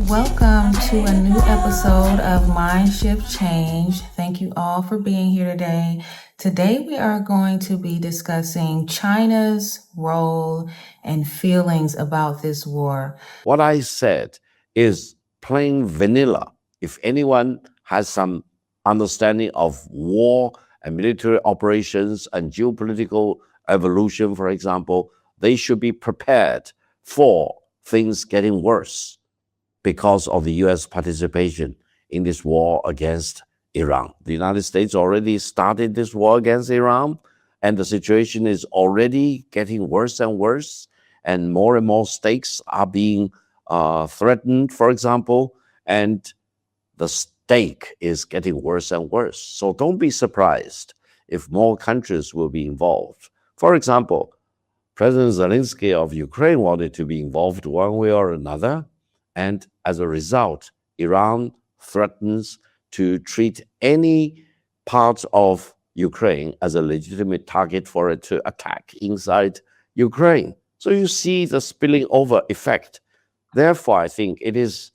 Welcome to a new episode of Mind Shift Change. Thank you all for being here today. Today we are going to be discussing China's role and feelings about this war. What I said is plain vanilla. If anyone has some understanding of war and military operations and geopolitical evolution, for example, they should be prepared for things getting worse because of the US participation in this war against Iran. The United States already started this war against Iran, and the situation is already getting worse and worse, and more stakes are being threatened, for example, and the stake is getting worse and worse. So don't be surprised if more countries will be involved. For example, President Zelensky of Ukraine wanted to be involved one way or another, and as a result, Iran threatens to treat any part of Ukraine as a legitimate target for it to attack inside Ukraine. So you see the spilling over effect. Therefore, I think it is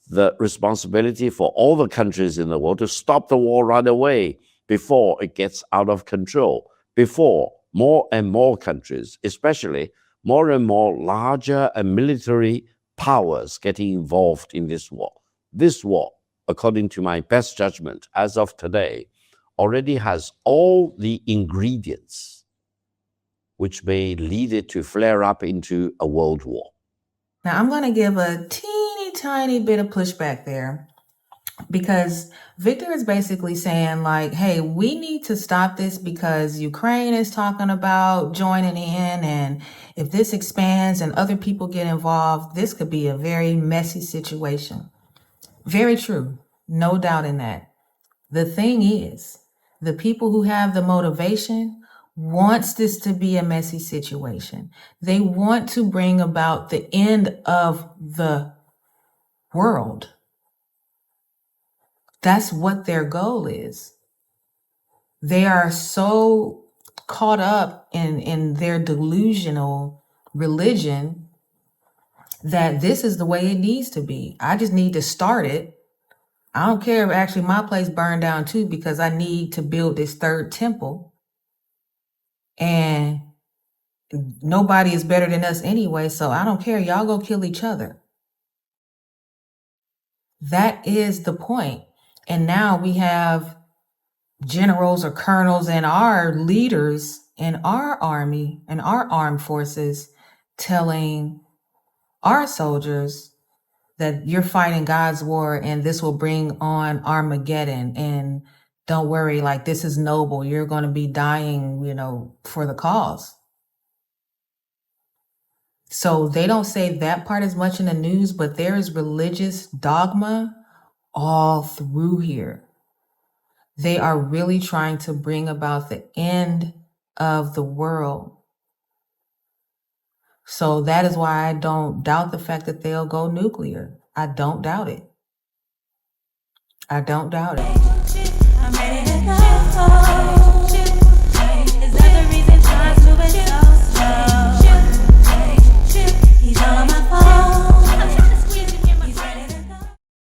the responsibility for all the countries in the world to stop the war right away before it gets out of control, before more and more countries, especially more and more larger and military powers getting involved in this war. This war, according to my best judgment as of today, already has all the ingredients which may lead it to flare up into a world war. Now, I'm going to give a teeny tiny bit of pushback there because Victor is basically saying, like, hey, we need to stop this because Ukraine is talking about joining in, and if this expands and other people get involved, this could be a very messy situation. Very true. No doubt in that. The thing is, the people who have the motivation wants this to be a messy situation. They want to bring about the end of the world. That's what their goal is. They are so caught up in their delusional religion that this is the way it needs to be. I just need to start it. I don't care if actually my place burned down too, because I need to build this third temple. And nobody is better than us anyway, so I don't care. Y'all go kill each other. That is the point. And now we have generals or colonels and our leaders in our army and our armed forces telling our soldiers that you're fighting God's war and this will bring on Armageddon. And don't worry, like, this is noble. You're going to be dying, for the cause. So they don't say that part as much in the news, but there is religious dogma all through here. They are really trying to bring about the end of the world. So that is why I don't doubt the fact that they'll go nuclear. I don't doubt it. I don't doubt it.